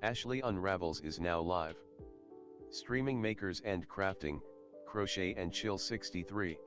Ashley Unravels is now live. Streaming makers and crafting, Crochet and Chill 63.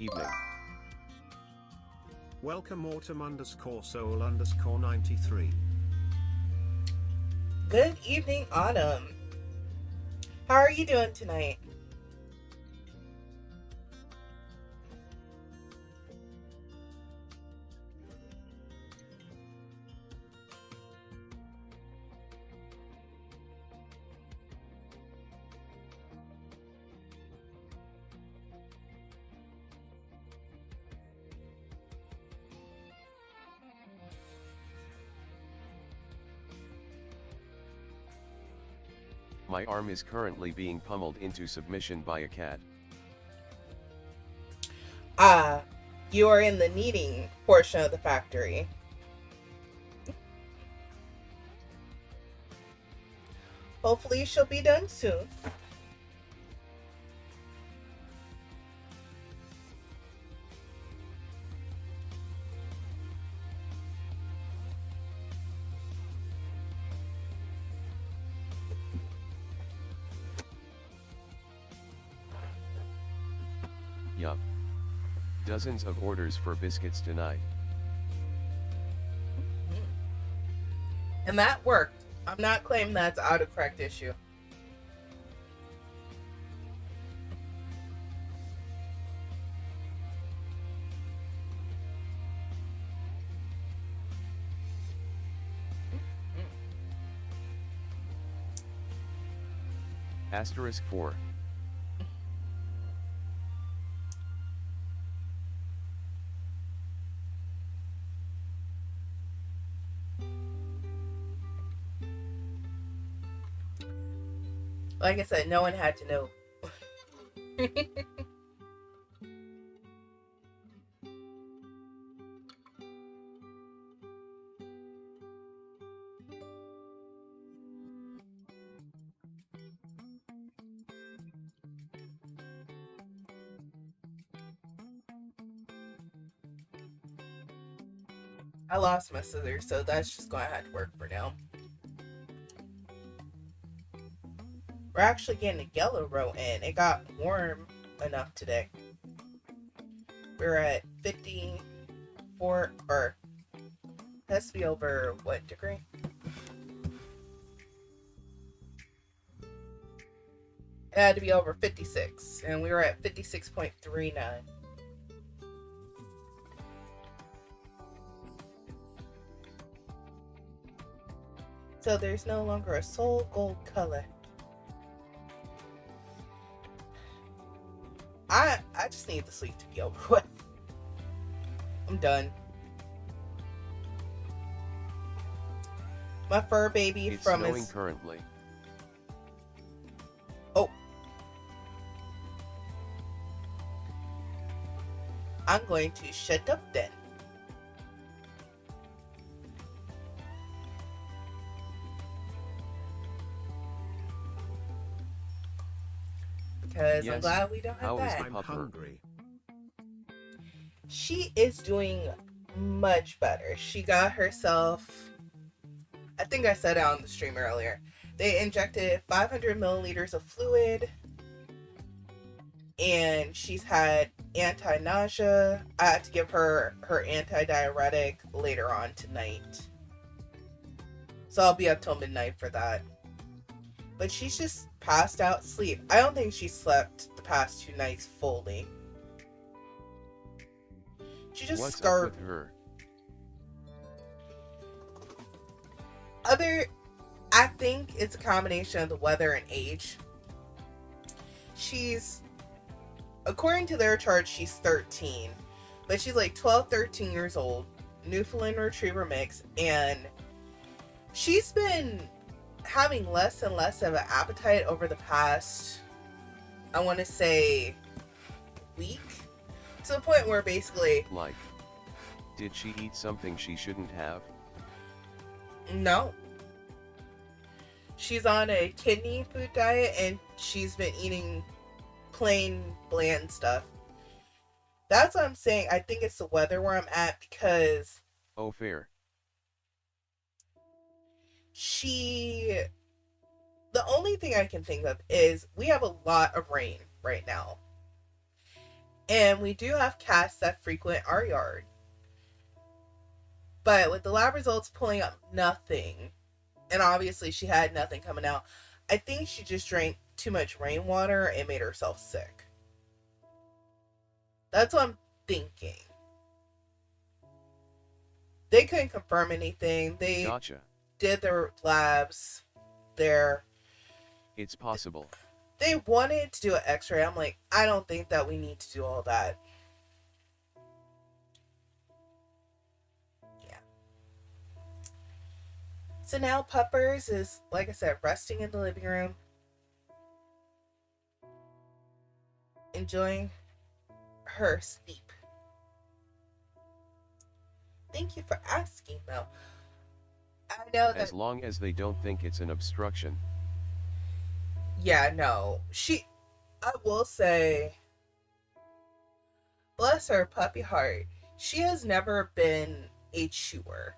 evening. Welcome autumn_soul_93. Good evening, Autumn. How are you doing tonight? My arm is currently being pummeled into submission by a cat. You are in the kneading portion of the factory. Hopefully she'll be done soon. Yup. Dozens of orders for biscuits tonight. And that worked. I'm not claiming that's autocorrect issue. Asterisk 4. Like I said, no one had to know. I lost my scissors, so that's just going to have to work for now. We're actually getting a yellow row in. It got warm enough today. We're at 54, or it has to be over what degree? It had to be over 56, and we were at 56.39. So there's no longer a soul gold color. I just need the sleep to be over with. I'm done. My fur baby It's from snowing his... currently. Oh. I'm going to shut up then. Because Yes. I'm glad we don't have How is that. the I'm pupper? hungry. She is doing much better. She got herself, I think I said it on the stream earlier, they injected 500 milliliters of fluid, and she's had anti-nausea. I had to give her her anti-diuretic later on tonight, so I'll be up till midnight for that. But she's just passed out sleep. I don't think she slept the past 2 nights fully. She just What's up with her? I think it's a combination of the weather and age. She's, according to their chart, she's 13, but she's like 12, 13 years old, Newfoundland Retriever mix, and she's been having less and less of an appetite over the past, I want to say, week, to the point where basically... Like, did she eat something she shouldn't have? No. She's on a kidney food diet, and she's been eating plain, bland stuff. That's what I'm saying. I think it's the weather where I'm at, because... Oh, fair. The only thing I can think of is we have a lot of rain right now. And we do have cats that frequent our yard. But with the lab results pulling up nothing, and obviously she had nothing coming out, I think she just drank too much rainwater and made herself sick. That's what I'm thinking. They couldn't confirm anything. They Gotcha. did their labs there. It's possible. They wanted to do an x-ray. I'm like, I don't think that we need to do all that. Yeah. So now Puppers is, like I said, resting in the living room, enjoying her sleep. Thank you for asking, though. I know that. As long as they don't think it's an obstruction. Yeah, no. I will say, bless her puppy heart, she has never been a chewer.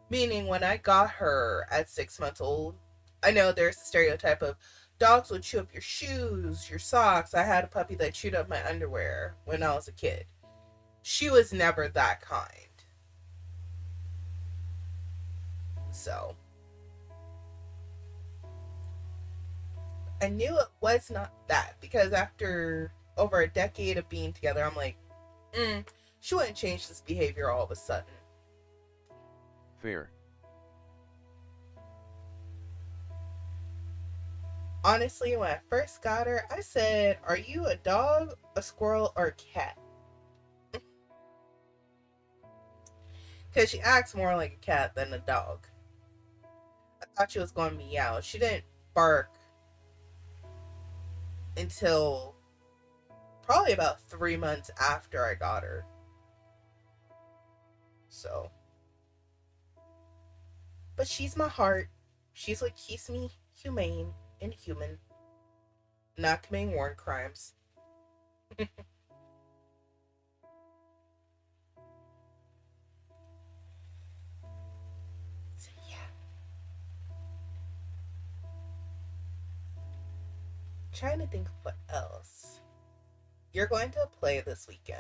Meaning, when I got her at 6 months old, I know there's the stereotype of dogs would chew up your shoes, your socks. I had a puppy that chewed up my underwear when I was a kid. She was never that kind. So, I knew it was not that, because after over a decade of being together, I'm like, she wouldn't change this behavior all of a sudden. Fair. Honestly, when I first got her, I said, are you a dog, a squirrel, or a cat? Because she acts more like a cat than a dog. I thought she was going to meow. She didn't bark until probably about 3 months after I got her. So. But she's my heart. She's what keeps me humane and human. Not committing war crimes. So, yeah. Trying to think of what else. You're going to play this weekend.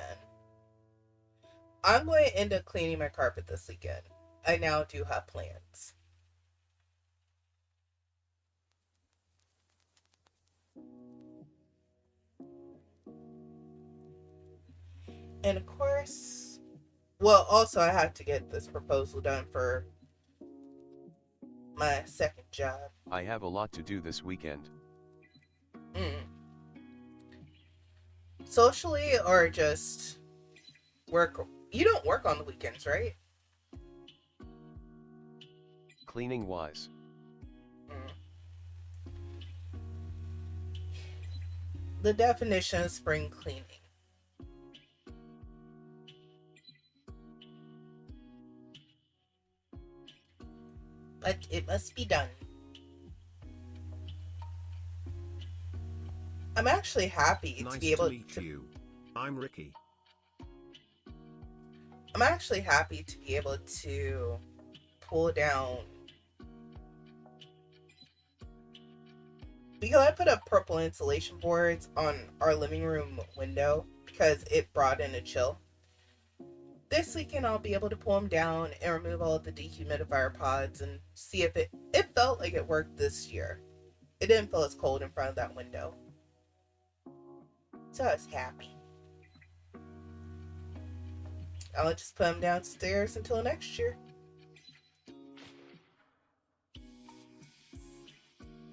I'm going to end up cleaning my carpet this weekend. I now do have plans. And of course, well, also I have to get this proposal done for my second job. I have a lot to do this weekend. Socially or just work? You don't work on the weekends, right? Cleaning wise. The definition of spring cleaning. But it must be done. I'm actually happy Nice to be able to meet you. I'm Ricky. I'm actually happy to be able to pull down, because I put up purple insulation boards on our living room window because it brought in a chill. This weekend I'll be able to pull them down and remove all of the dehumidifier pods and see if it felt like it worked this year. It didn't feel as cold in front of that window. So I was happy. I'll just put them downstairs until next year.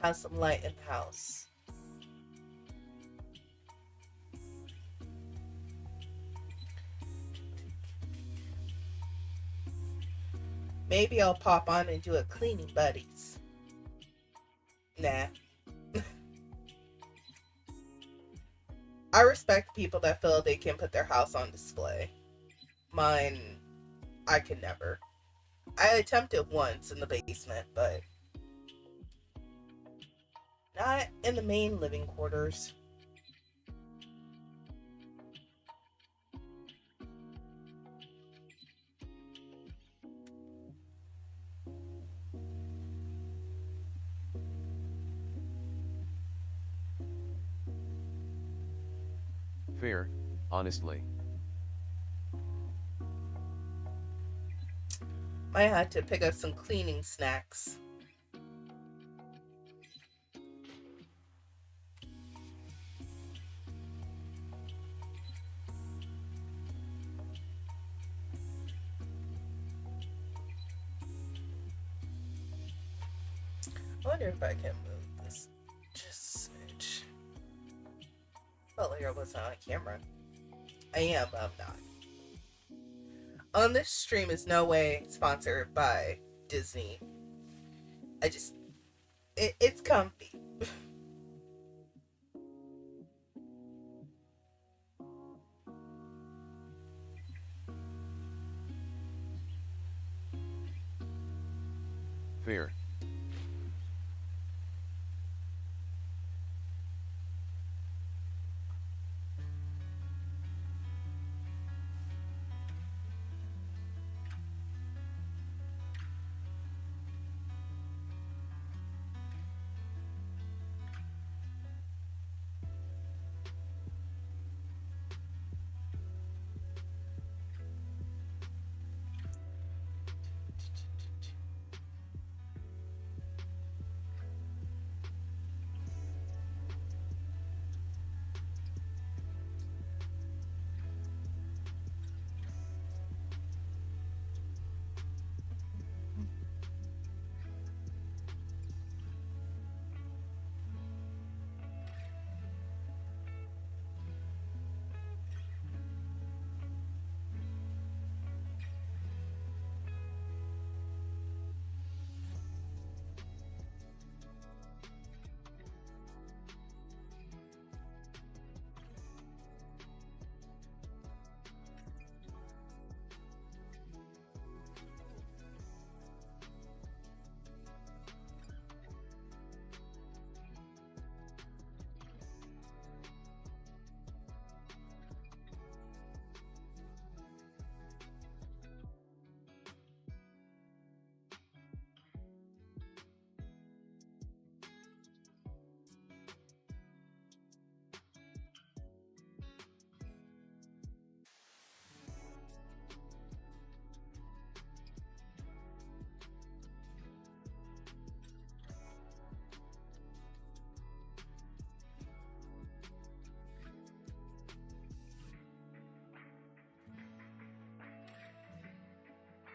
Have some light in the house. Maybe I'll pop on and do a cleaning buddies. Nah. I respect people that feel they can put their house on display. Mine, I could never. I attempted once in the basement, but not in the main living quarters. fair, honestly. Might have to pick up some cleaning snacks. I wonder if I can move this just a smidge. Felt like I wasn't on camera. I am, but I'm not. On this stream is no way sponsored by Disney. It's comfy. Fair.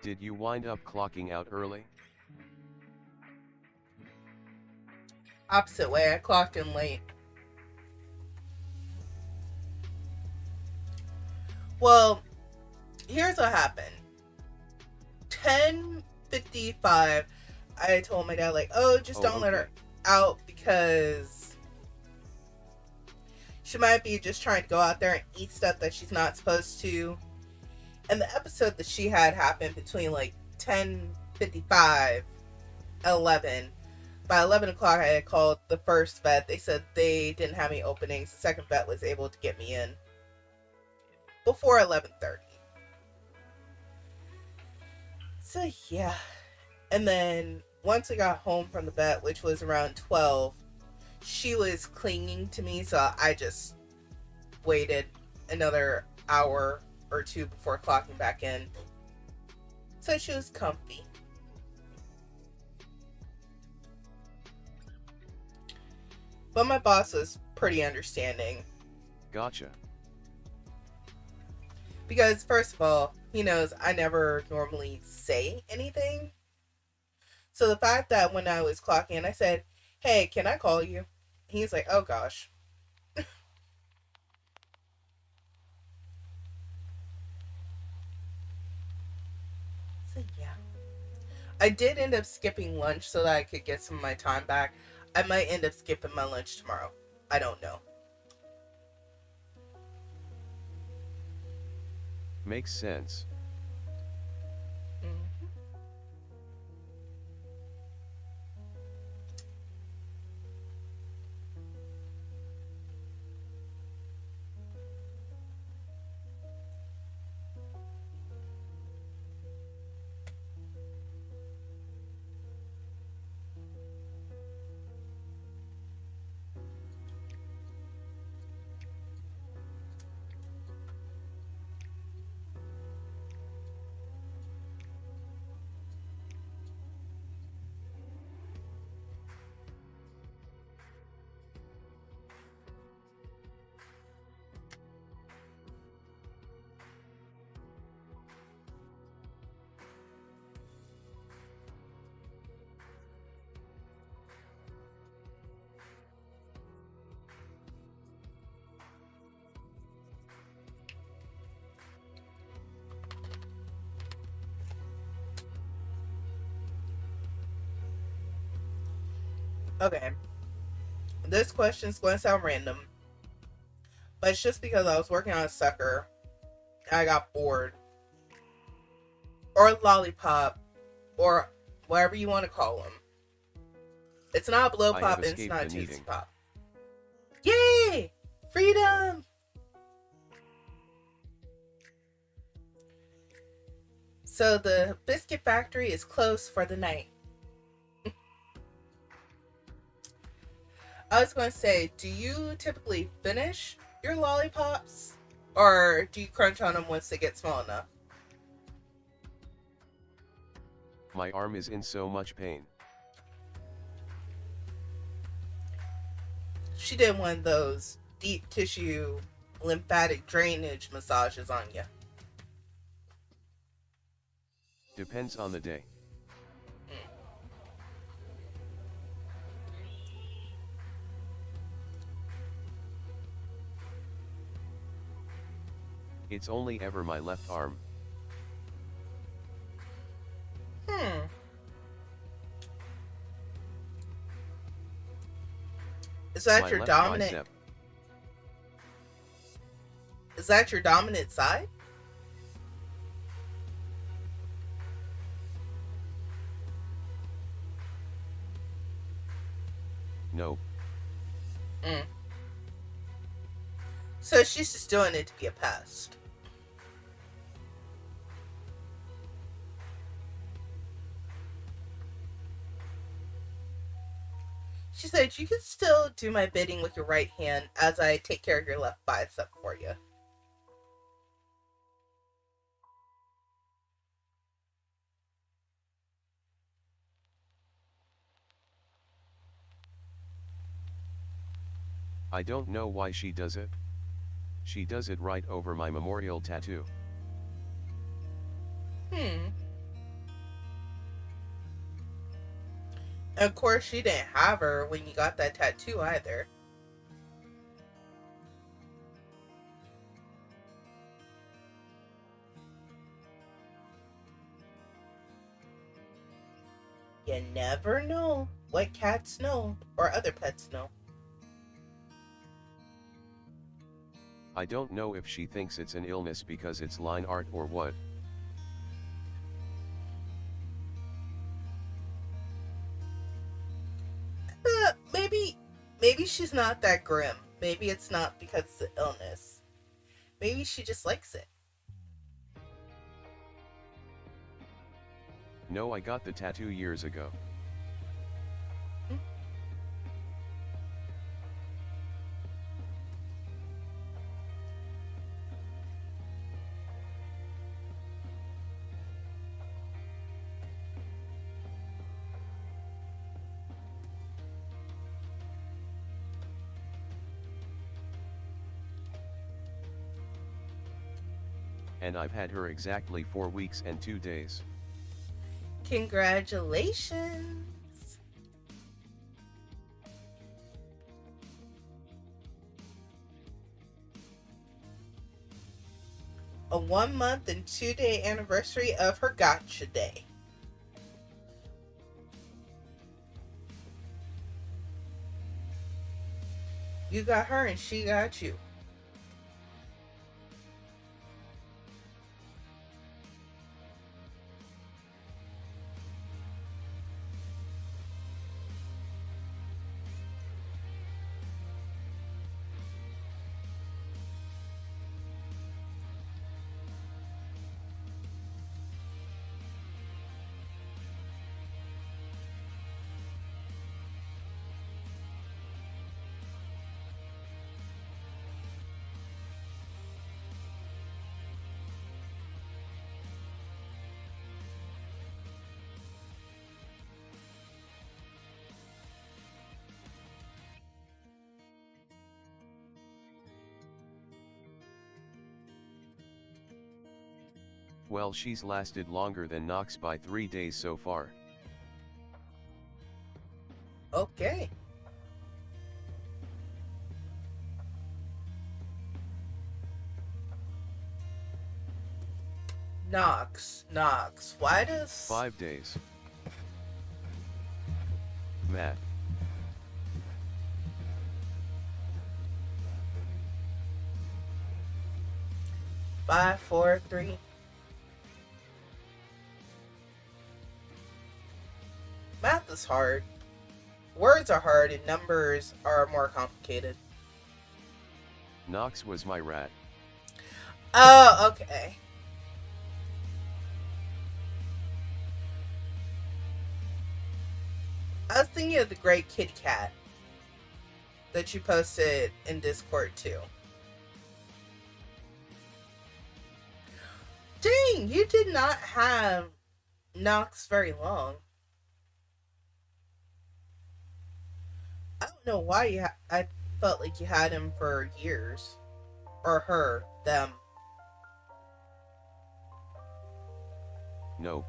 Did you wind up clocking out early? Opposite way, I clocked in late. Well, here's what happened. 10:55, I told my dad, like, oh, just don't let her out because she might be just trying to go out there and eat stuff that she's not supposed to. And the episode that she had happened between like 10:55 and 11. By 11 o'clock, I had called the first vet. They said they didn't have any openings. The second vet was able to get me in before 11:30. So, yeah. And then once I got home from the vet, which was around 12, she was clinging to me. So I just waited another hour or two before clocking back in. So she was comfy. But my boss was pretty understanding. Gotcha. Because, first of all, he knows I never normally say anything. So the fact that when I was clocking in, I said, hey, can I call you? He's like, oh gosh. So, yeah. I did end up skipping lunch so that I could get some of my time back. I might end up skipping my lunch tomorrow. I don't know. Makes sense. Okay, this question is going to sound random, but it's just because I was working on a sucker and I got bored. Or lollipop, or whatever you want to call them. It's not a blow I pop have and it's escaped not a the Tootsie kneading. Pop. Yay! Freedom! So the biscuit factory is closed for the night. I was going to say, do you typically finish your lollipops? Or do you crunch on them once they get small enough? My arm is in so much pain. She did one of those deep tissue lymphatic drainage massages on you. Depends on the day. It's only ever my left arm. Is that My your left dominant? bicep. Is that your dominant side? No. So she's just doing it to be a pest. She said, you can still do my bidding with your right hand as I take care of your left bicep for you. I don't know why she does it. She does it right over my memorial tattoo. And of course, you didn't have her when you got that tattoo either. You never know what cats know or other pets know. I don't know if she thinks it's an illness because it's line art or what. Maybe she's not that grim. Maybe it's not because it's an illness. Maybe she just likes it. No, I got the tattoo years ago. And I've had her exactly 4 weeks and 2 days. Congratulations. A 1 month and 2 day anniversary of her gotcha day. You got her and she got you. Well, she's lasted longer than Knox by 3 days so far. Okay. Knox. Why does... 5 days. Math. 5, 4, 3. Math is hard. Words are hard and numbers are more complicated. Knox was my rat. Oh, okay. I was thinking of the great kitty cat that you posted in Discord too. Dang, you did not have Knox very long. I don't know why I felt like you had him for years. Or her, them. No.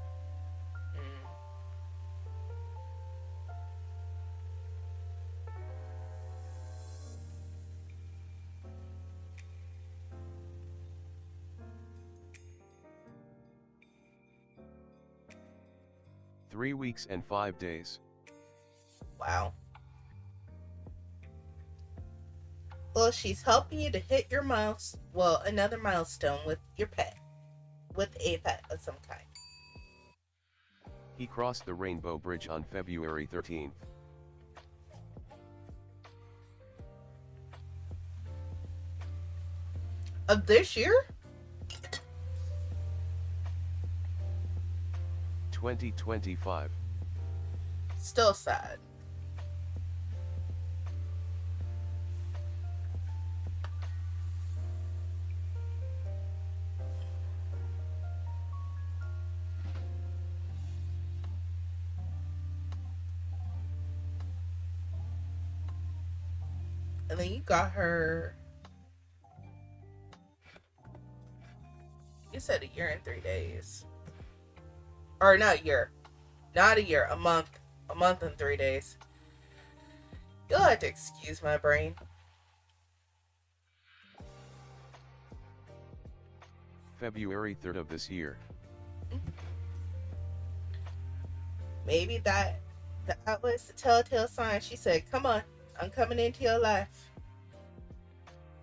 3 weeks and 5 days. Wow. Well, she's helping you to hit your another milestone with your pet. With a pet of some kind. He crossed the Rainbow Bridge on February 13th. Of this year? 2025. Still sad. And then you got her. You said a year and 3 days. Or not a year. Not a year. A month. A month and 3 days. You'll have to excuse my brain. February 3rd of this year. Maybe that was the telltale sign. She said, come on, I'm coming into your life.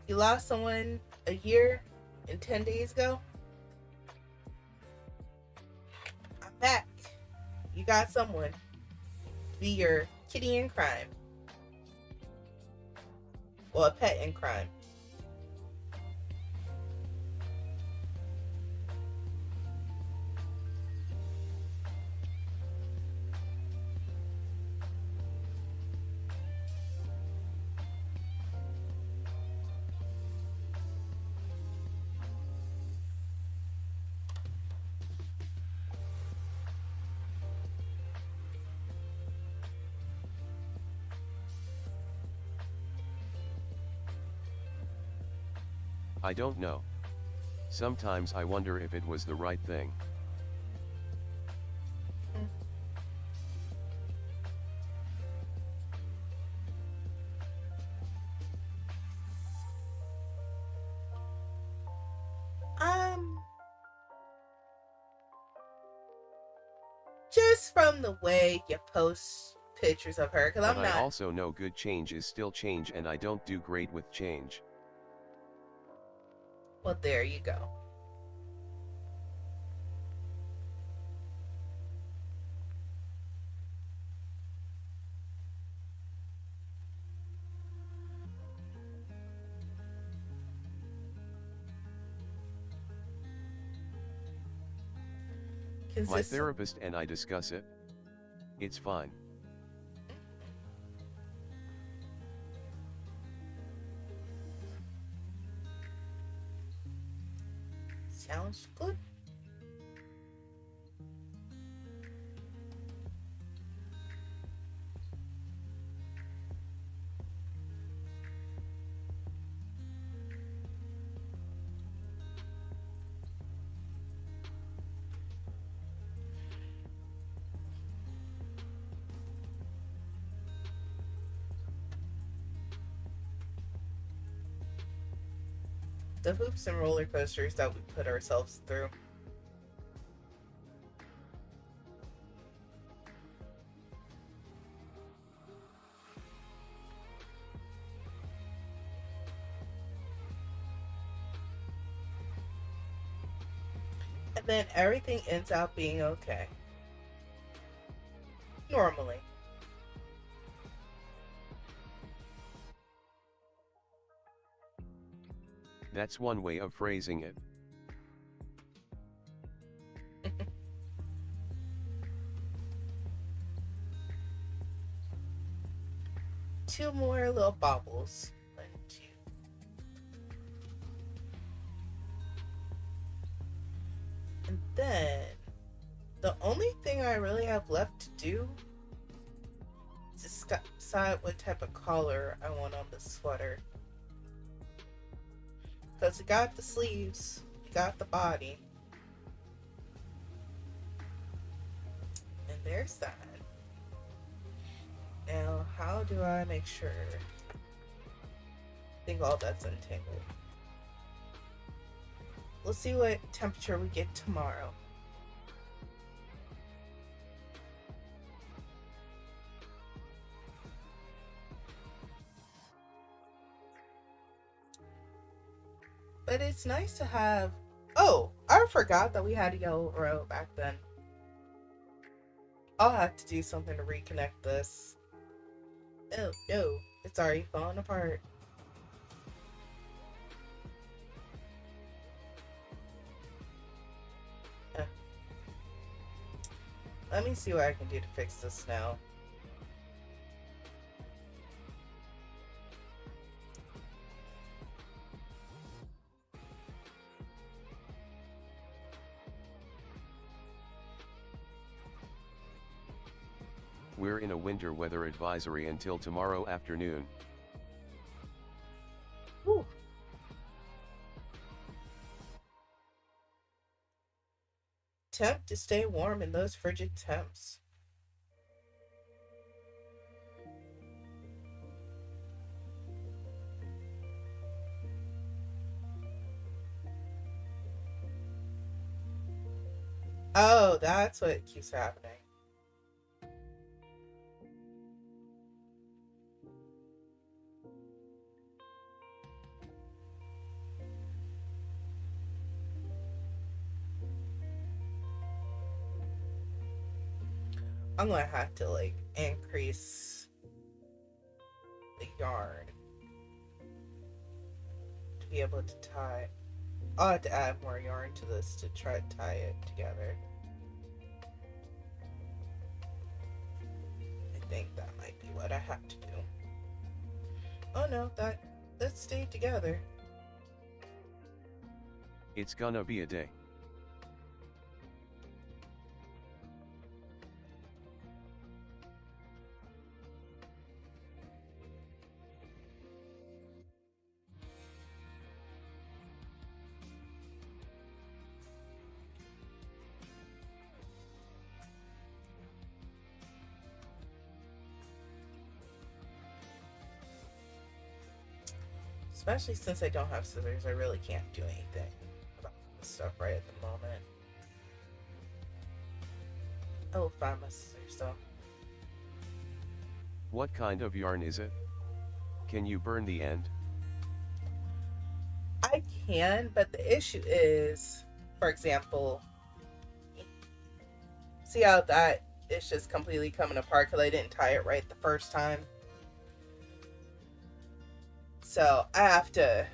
You lost someone a year and 10 days ago. I'm back. You got someone to be your kitty in crime. Well, a pet in crime. I don't know. Sometimes I wonder if it was the right thing. Just from the way you post pictures of her, because I'm not. I also know good change is still change, and I don't do great with change. Well, there you go. My therapist and I discuss it. It's fine. Sounds good. The hoops and roller coasters that we put ourselves through. And then everything ends out being okay. Normally. That's one way of phrasing it. Two more little bobbles. 1, 2. And then the only thing I really have left to do is decide what type of collar I want on the sweater. Because we got the sleeves, we got the body. And there's that. Now, how do I make sure? I think all that's untangled. We'll see what temperature we get tomorrow. But it's nice to have... Oh, I forgot that we had a yellow row back then. I'll have to do something to reconnect this. Oh, no. It's already falling apart. Let me see what I can do to fix this now. We're in a winter weather advisory until tomorrow afternoon. Whew. Attempt to stay warm in those frigid temps. Oh, that's what keeps happening. I'm gonna have to like increase the yarn to be able to tie. I'll have to add more yarn to this to try to tie it together. I think that might be what I have to do. Oh no, that stayed together. It's gonna be a day. Especially since I don't have scissors, I really can't do anything about this stuff right at the moment. I will find my scissors though. What kind of yarn is it? Can you burn the end? I can, but the issue is, for example, see how that is just completely coming apart because I didn't tie it right the first time. So I had to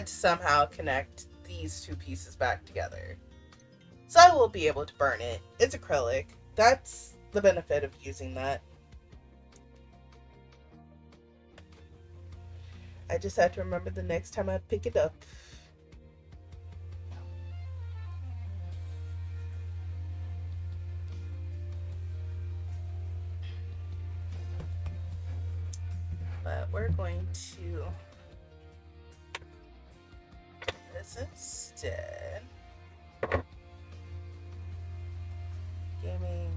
somehow connect these two pieces back together. So I will be able to burn it. It's acrylic. That's the benefit of using that. I just have to remember the next time I pick it up. But we're going to do this instead. Gaming.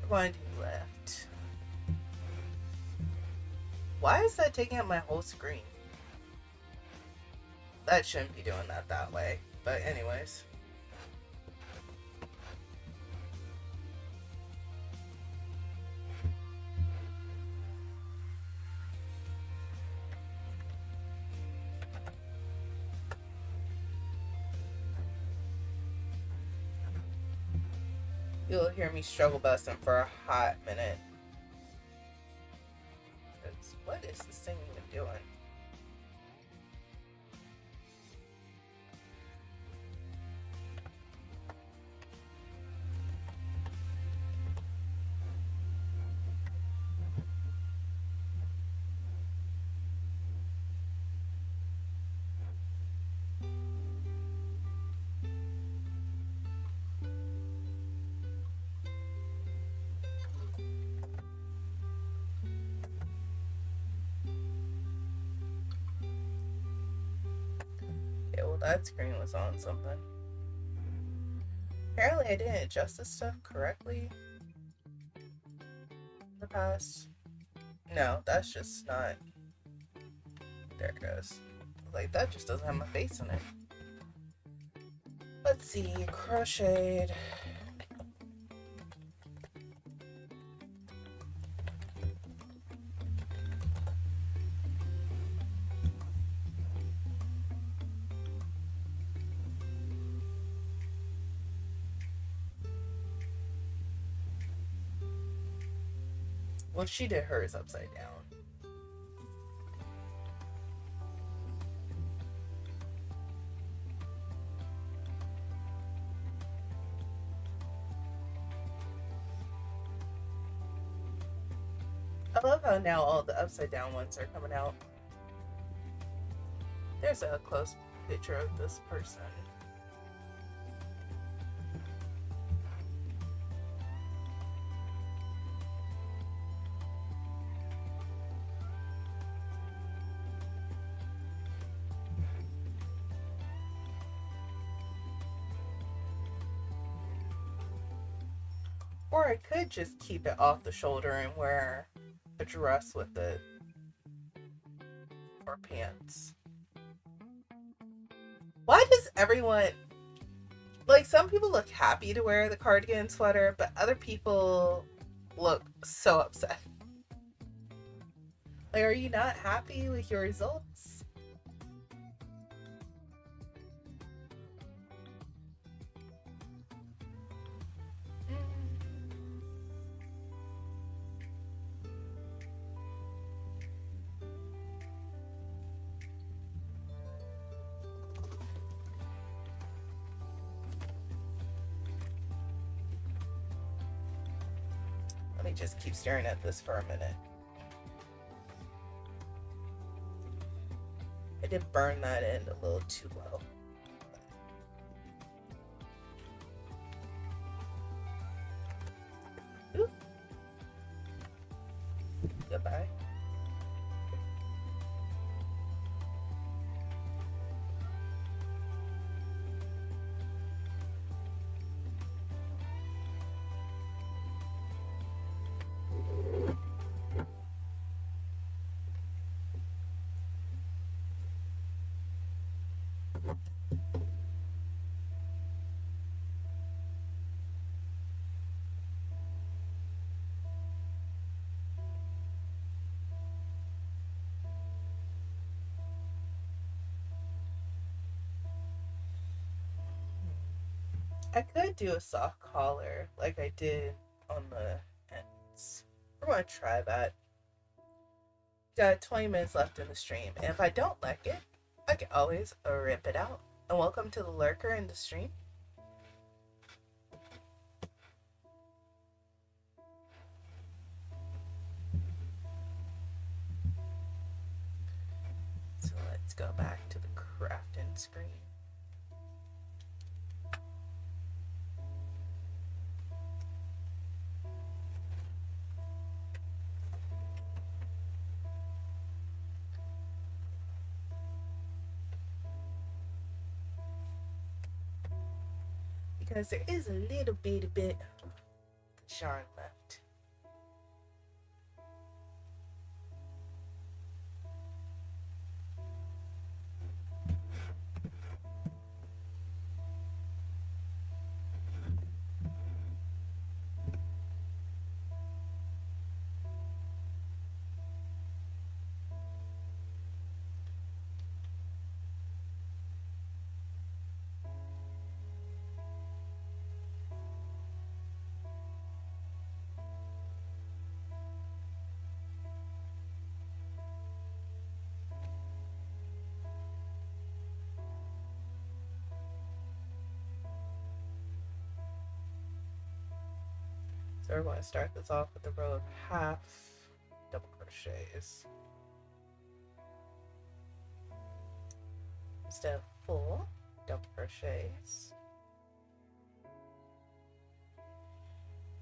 We're going to do left. Why is that taking up my whole screen? That shouldn't be doing that way. But anyways. You'll hear me struggle busting for a hot minute. What is this thing even doing? Yeah, well, that screen was on something. Apparently I didn't adjust this stuff correctly in the past. No, that's just not. There it goes. Like, that just doesn't have my face in it. Let's see, crocheted. Well, she did hers upside down. I love how now all the upside down ones are coming out. There's a close picture of this person. Or I could just keep it off the shoulder and wear a dress with it. Or pants. Why does everyone... Like, some people look happy to wear the cardigan sweater, but other people look so upset. Like, are you not happy with your results? Let me just keep staring at this for a minute. I did burn that end a little too low. Ooh. Goodbye. I could do a soft collar like I did on the ends. We're going to try that. Got 20 minutes left in the stream, and if I don't like it, I can always rip it out. And welcome to the lurker in the stream. So let's go back to the crafting screen. Because there is a little bit of yarn left. So we're going to start this off with a row of half double crochets instead of full double crochets.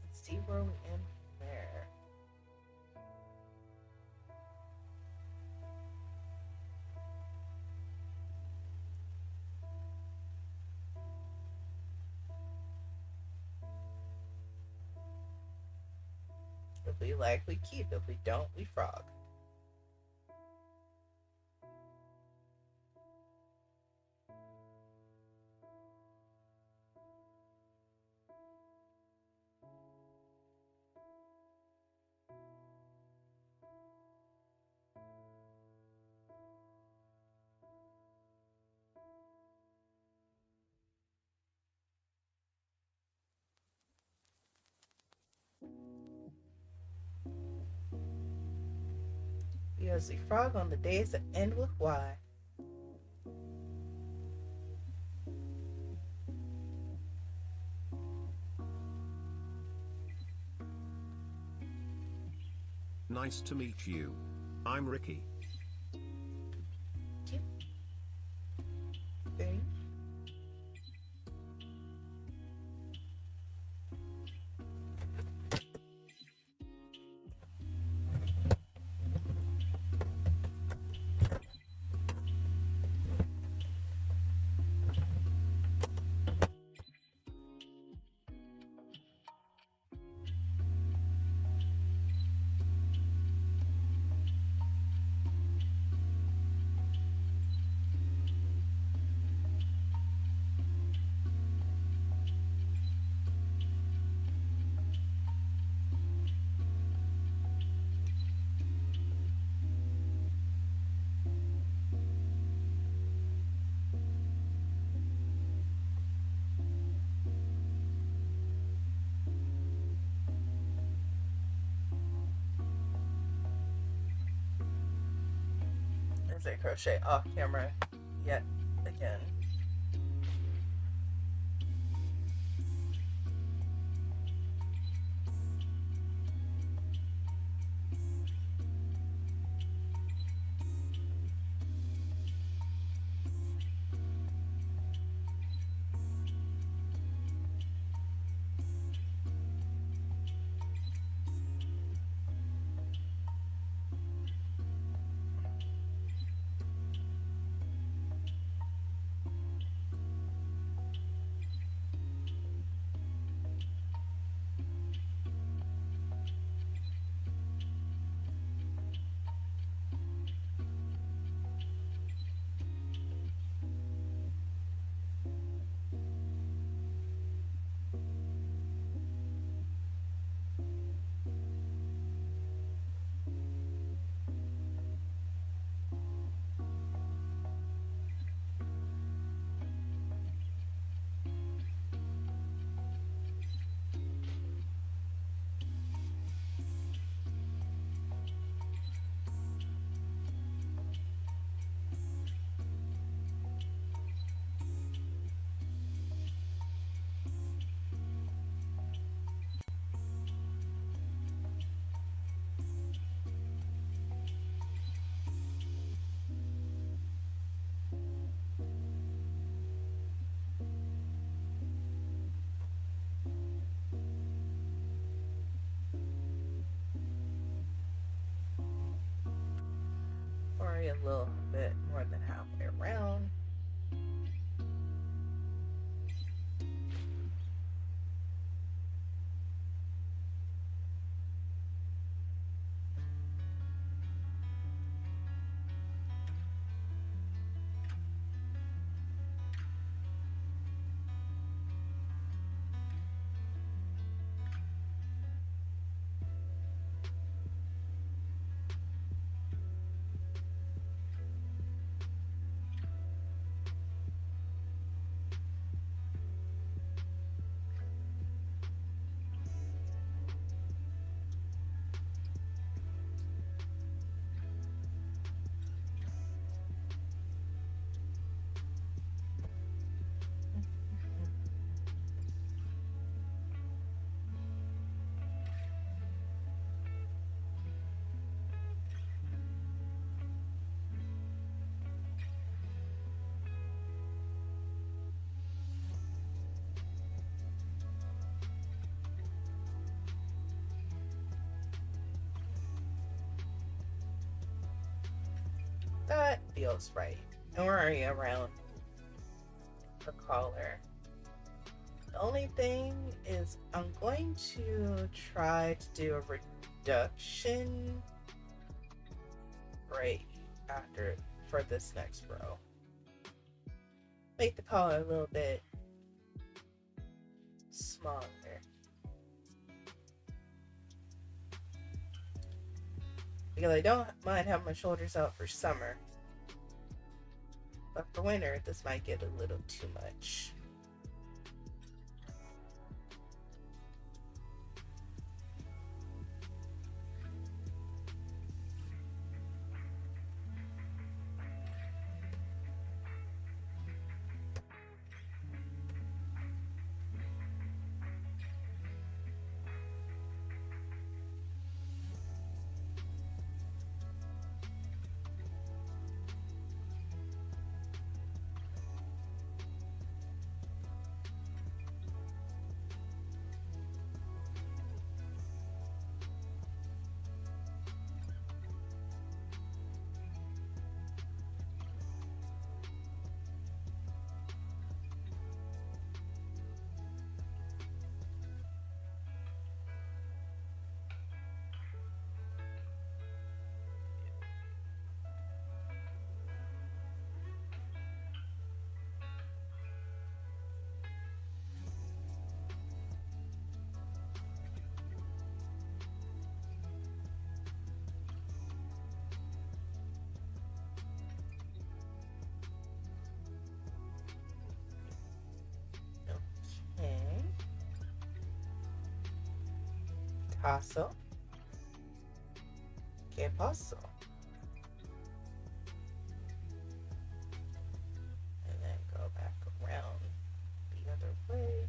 Let's see where we end there. If we like, we keep. If we don't, we frog. Because we frog on the days that end with Y. Nice to meet you. I'm Ricky. Cute. Very. As I crochet off camera yet again. Already a little bit more than halfway around. That feels right. And we're already around the collar. The only thing is I'm going to try to do a reduction right after for this next row. Make the collar a little bit smaller. Because I don't mind having my shoulders out for summer. But for winter, this might get a little too much. Okay. Tasso. Que paso? And then go back around the other way.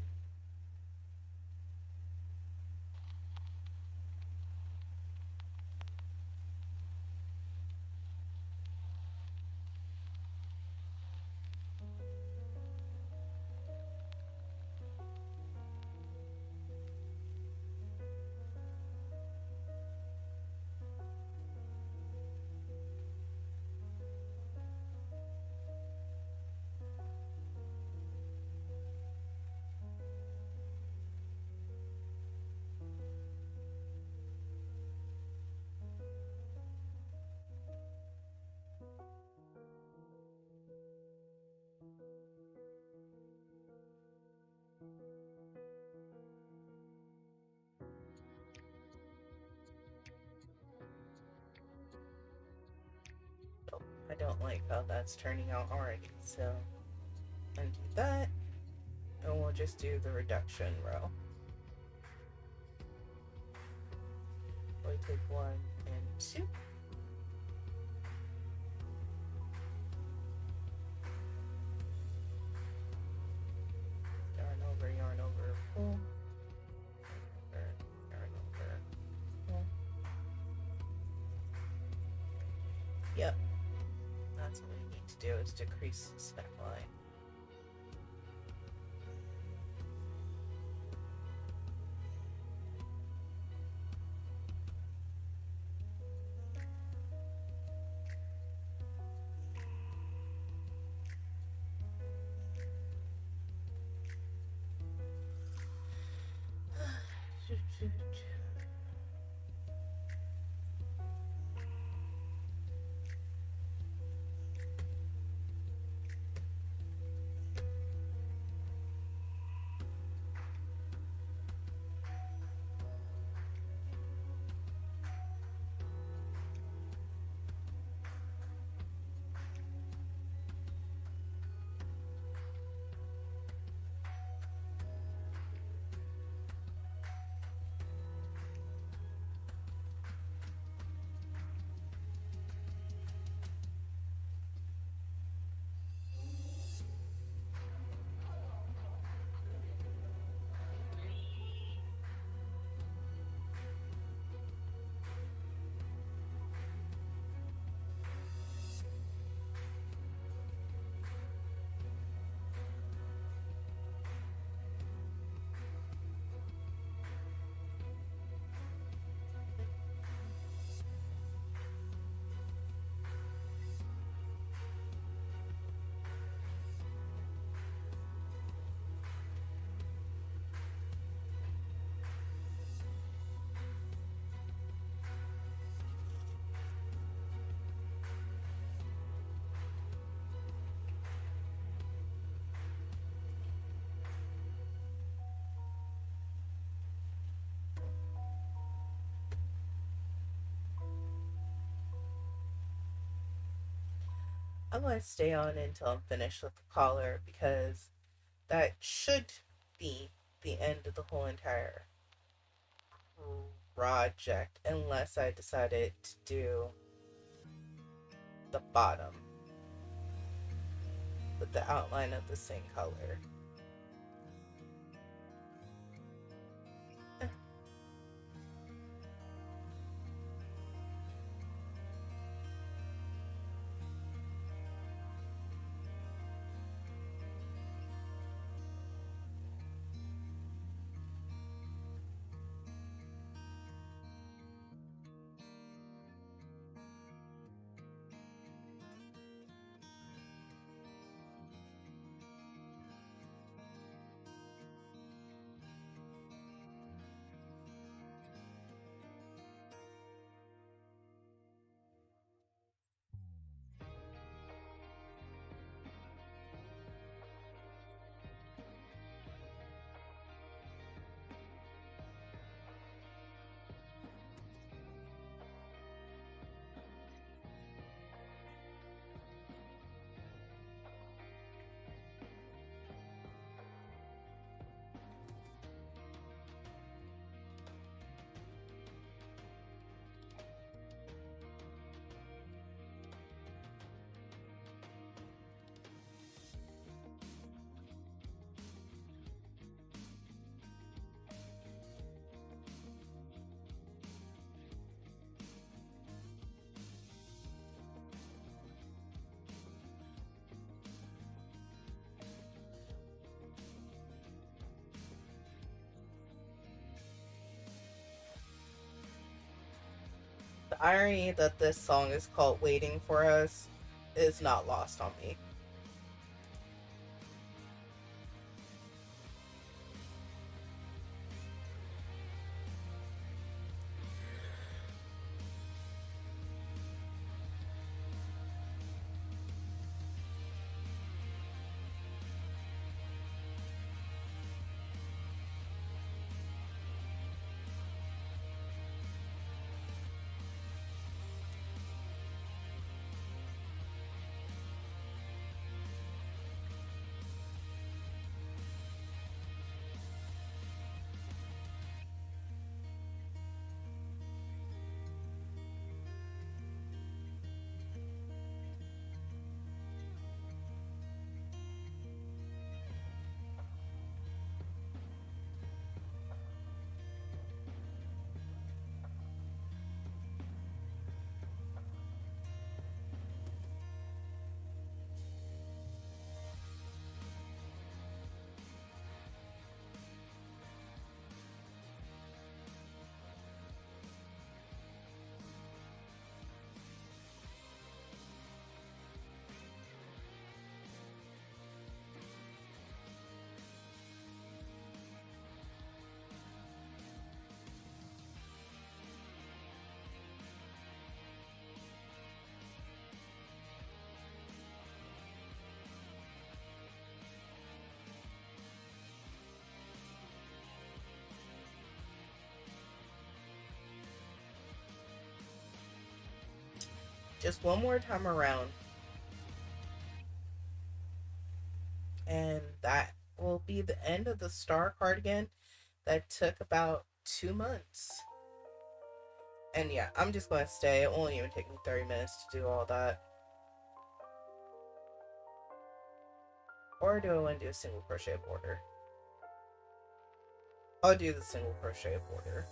Oh, I don't like how that's turning out already, so undo that, and we'll just do the reduction row. We take 1 and 2. Yarn over, pull. Yarn over, pull. Yep. That's what we need to do, is decrease the spec line. I'm going to stay on until I'm finished with the collar, because that should be the end of the whole entire project, unless I decided to do the bottom with the outline of the same color. The irony that this song is called Waiting for Us is not lost on me. Just one more time around, and that will be the end of the star cardigan that took about 2 months. And yeah, I'm just going to stay. It won't even take me 30 minutes to do all that. Or do I want to do a single crochet border? I'll do the single crochet border.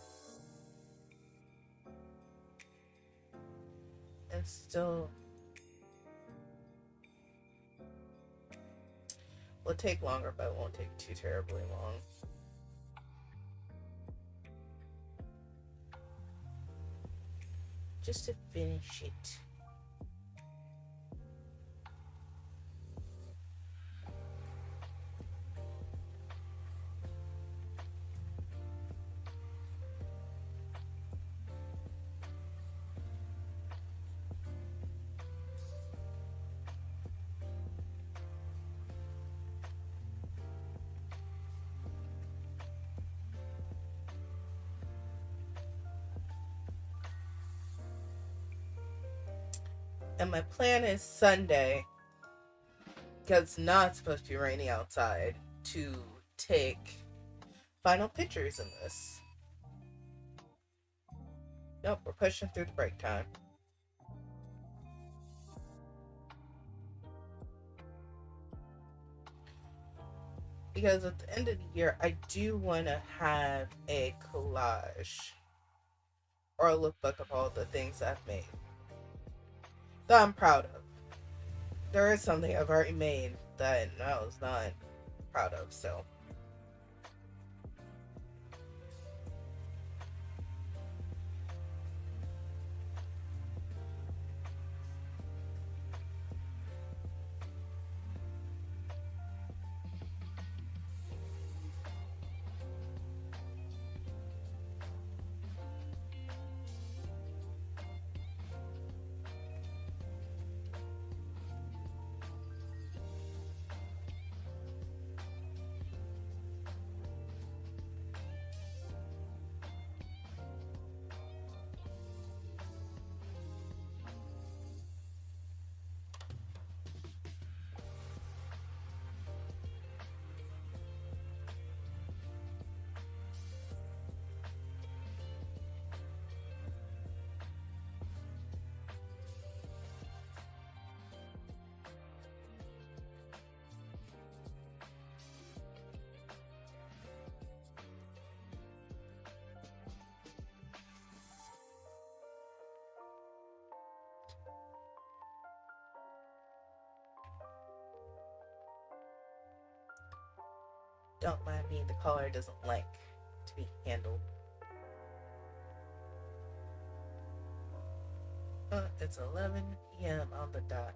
And still, will take longer, but it won't take too terribly long. Just to finish it. And my plan is Sunday because it's not supposed to be raining outside, to take final pictures in this. Nope, we're pushing through the break time. Because at the end of the year, I do want to have a collage or a lookbook of all the things I've made that I'm proud of. There is something I've already made that I was not proud of, so. Don't mind me, the collar doesn't like to be handled. It's 11 p.m. on the dot.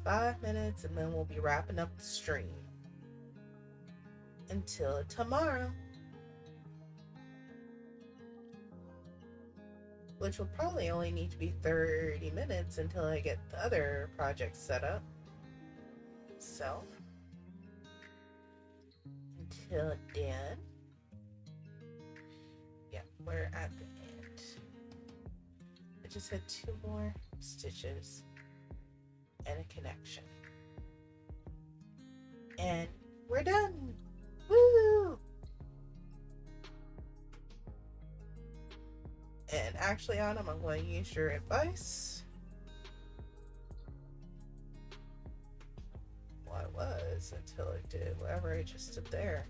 Five minutes and then we'll be wrapping up the stream. Until tomorrow. Which will probably only need to be 30 minutes until I get the other projects set up. So, until then, yeah, we're at the end. I just had 2 more stitches and a connection. And we're done! Woo! And actually, Autumn, I'm going to use your advice. Well, I was until I did whatever I just did there.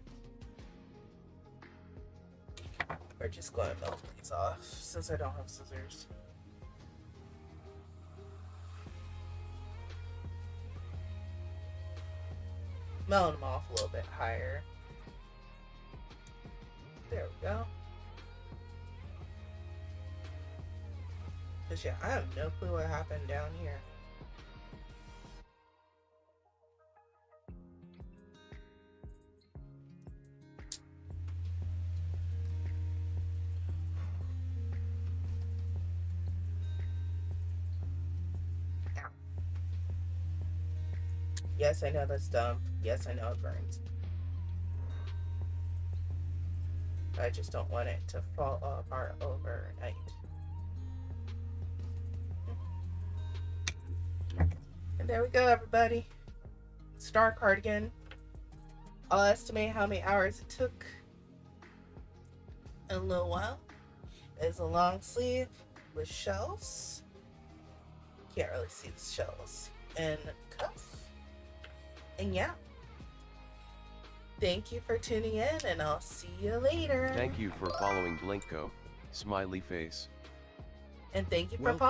We're just going to melt these off since I don't have scissors. Melt them off a little bit higher. There we go. Because yeah, I have no clue what happened down here. Ow. Yes, I know that's dumb. Yes, I know it burns. I just don't want it to fall apart overnight. And there we go, everybody. Star cardigan. I'll estimate how many hours it took in a little while. It's a long sleeve with shells. Can't really see the shells. And a cuff. And yeah. Thank you for tuning in, and I'll see you later. Thank you for following Blinkco, smiley face. And thank you for Welcome. following.